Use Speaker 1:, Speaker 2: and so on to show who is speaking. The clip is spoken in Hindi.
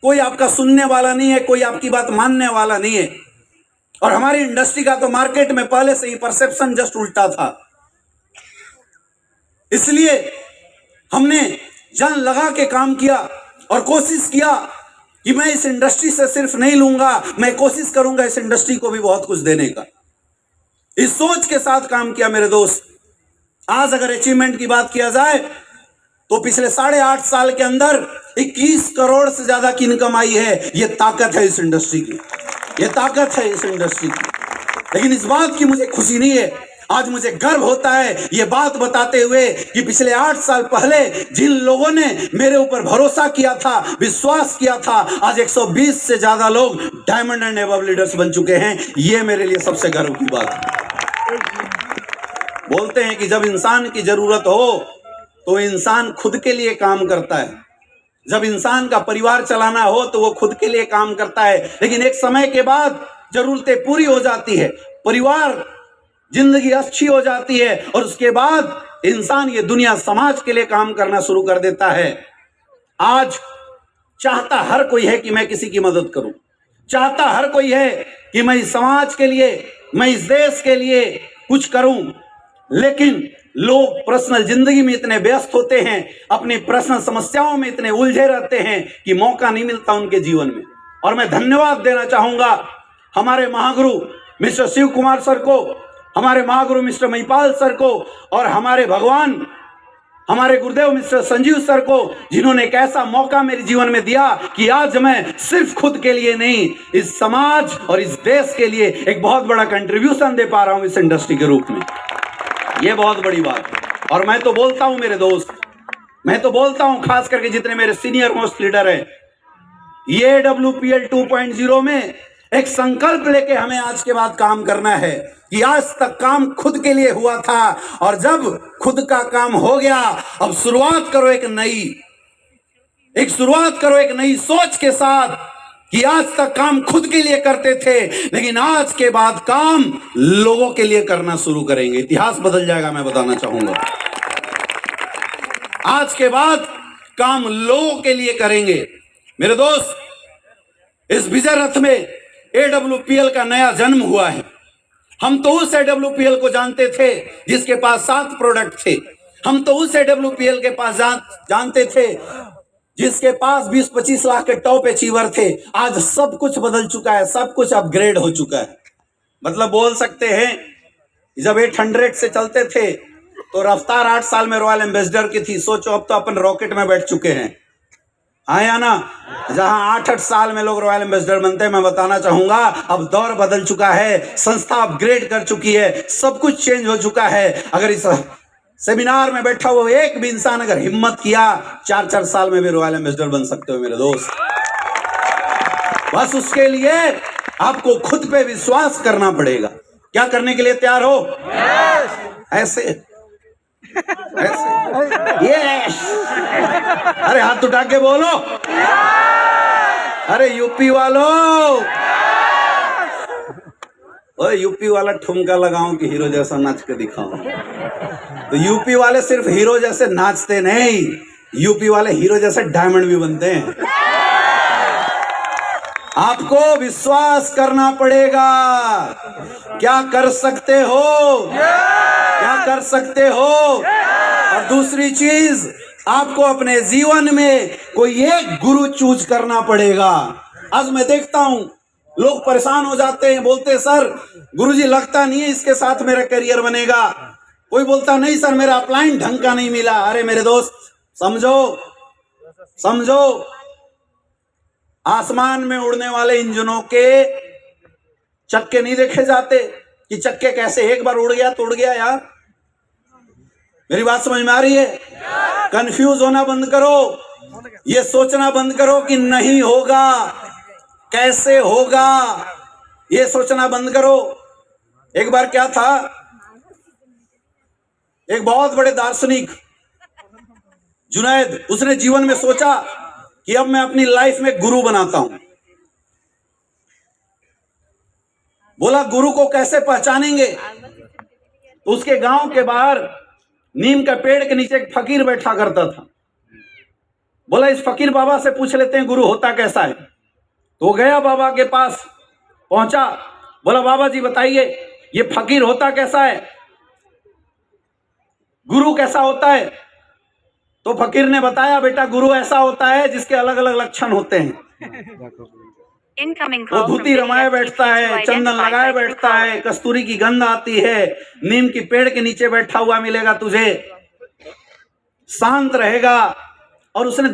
Speaker 1: कोई आपका सुनने वाला नहीं है, कोई आपकी बात मानने वाला नहीं है। और हमारी इंडस्ट्री का तो मार्केट में पहले से ही परसेप्शन जस्ट उल्टा था। इसलिए हमने जान लगा के काम किया और कोशिश किया कि मैं इस इंडस्ट्री से सिर्फ नहीं लूंगा, मैं कोशिश करूंगा इस इंडस्ट्री को भी बहुत कुछ देने का। इस सोच के साथ काम किया मेरे दोस्त। आज अगर अचीवमेंट की बात किया जाए तो पिछले 8.5 साल के अंदर 21 करोड़ से ज्यादा की इनकम आई है। यह ताकत है इस इंडस्ट्री की, यह ताकत है इस इंडस्ट्री की। लेकिन इस बात की मुझे खुशी नहीं है, आज मुझे गर्व होता है ये बात बताते हुए कि पिछले 8 साल पहले जिन लोगों ने मेरे ऊपर भरोसा किया था, विश्वास किया था, आज 120 से ज्यादा लोग डायमंड एंड एबव लीडर्स बन चुके हैं। ये मेरे लिए सबसे गर्व की बात है। बोलते हैं कि जब इंसान की जरूरत हो तो इंसान खुद के लिए काम करता है, जब इंसान का परिवार चलाना हो तो वो खुद के लिए काम करता है। लेकिन एक समय के बाद जरूरतें पूरी हो जाती है, परिवार, जिंदगी अच्छी हो जाती है और उसके बाद इंसान ये दुनिया समाज के लिए काम करना शुरू कर देता है। आज चाहता हर कोई है कि मैं किसी की मदद करूं, चाहता हर कोई है कि मैं इस समाज के लिए, मैं इस देश के लिए कुछ करूं। लेकिन लोग पर्सनल जिंदगी में इतने व्यस्त होते हैं, अपनी पर्सनल समस्याओं में इतने उलझे रहते हैं कि मौका नहीं मिलता उनके जीवन में। और मैं धन्यवाद देना चाहूंगा हमारे महागुरु मिस्टर शिव कुमार सर को, हमारे महागुरु मिस्टर महिपाल सर को और हमारे भगवान, हमारे गुरुदेव मिस्टर संजीव सर को, जिन्होंने एक ऐसा मौका मेरे जीवन में दिया कि आज मैं सिर्फ खुद के लिए नहीं, इस समाज और इस देश के लिए एक बहुत बड़ा कंट्रीब्यूशन दे पा रहा हूं इस इंडस्ट्री के रूप में। ये बहुत बड़ी बात है। और मैं तो बोलता हूं मेरे दोस्त, मैं तो बोलता हूं खास करके जितने मेरे सीनियर मोस्ट लीडर हैं, ये WPL 2.0 में एक संकल्प लेके हमें आज के बाद काम करना है कि आज तक काम खुद के लिए हुआ था और जब खुद का काम हो गया, अब शुरुआत करो एक नई सोच के साथ कि आज तक काम खुद के लिए करते थे, लेकिन आज के बाद काम लोगों के लिए करना शुरू करेंगे। इतिहास बदल जाएगा, मैं बताना चाहूंगा। आज के बाद काम लोगों के लिए करेंगे। मेरे दोस्त, इस विजय रथ में AWPL का नया जन्म हुआ है। हम तो उस AWPL को जानते थे जिसके पास 7 प्रोडक्ट थे। हम तो उस AWPL के पास जानते थे जिसके पास 20-25 लाख के टॉप अचीवर थे। आज सब कुछ बदल चुका है, सब कुछ अपग्रेड हो चुका है। मतलब बोल सकते हैं जब 800 से चलते थे तो रफ्तार 8 साल में रॉयल एम्बेसडर की थी। सोचो अब तो अपन रॉकेट में बैठ चुके हैं, आया ना। जहां 8-8 साल में लोग रॉयल एम्बेसडर बनते हैं, मैं बताना चाहूंगा अब दौर बदल चुका है, संस्था अपग्रेड कर चुकी है, सब कुछ चेंज हो चुका है। अगर इस सेमिनार में बैठा हुआ एक भी इंसान अगर हिम्मत किया, 4-4 साल में भी रॉयल एम्बेसडर बन सकते हो मेरे दोस्त। बस उसके लिए आपको खुद पे विश्वास करना पड़ेगा। क्या करने के लिए तैयार हो? ऐसे यस, अरे हाथ उठा के बोलो। अरे यूपी वालों, ओए यूपी वाला ठुमका लगाऊं कि हीरो जैसा नाच के दिखाऊं? तो यूपी वाले सिर्फ हीरो जैसे नाचते नहीं, यूपी वाले हीरो जैसे डायमंड भी बनते हैं। आपको विश्वास करना पड़ेगा। क्या कर सकते हो, क्या कर सकते हो। और दूसरी चीज, आपको अपने जीवन में कोई एक गुरु चूज करना पड़ेगा। आज मैं देखता हूं लोग परेशान हो जाते हैं, बोलते हैं सर गुरुजी लगता नहीं है इसके साथ मेरा करियर बनेगा। कोई बोलता नहीं सर मेरा अपलाइन ढंग का नहीं मिला। अरे मेरे दोस्त समझो, आसमान में उड़ने वाले इंजनों के चक्के नहीं देखे जाते कि चक्के कैसे, एक बार उड़ गया तो उड़ गया यार। मेरी बात समझ में आ रही है? कंफ्यूज होना बंद करो, ये सोचना बंद करो कि नहीं होगा, कैसे होगा, ये सोचना बंद करो। एक बार क्या था, एक बहुत बड़े दार्शनिक जुनैद, उसने जीवन में सोचा कि अब मैं अपनी लाइफ में गुरु बनाता हूं। बोला गुरु को कैसे पहचानेंगे? तो उसके गांव के बाहर नीम का पेड़ के नीचे एक फकीर बैठा करता था। बोला इस फकीर बाबा से पूछ लेते हैं गुरु होता कैसा है। तो गया बाबा के पास, पहुंचा, बोला बाबा जी बताइए ये फकीर होता कैसा है, गुरु कैसा होता है। तो फकीर ने बताया बेटा गुरु ऐसा होता है जिसके अलग अलग लक्षण होते हैं। वो धोती रमाए बैठता है, चंदन लगाए बैठता है, कस्तूरी की गंध आती है, नीम की पेड़ के नीचे बैठा हुआ मिलेगा तुझे, शांत रहेगा। और उसने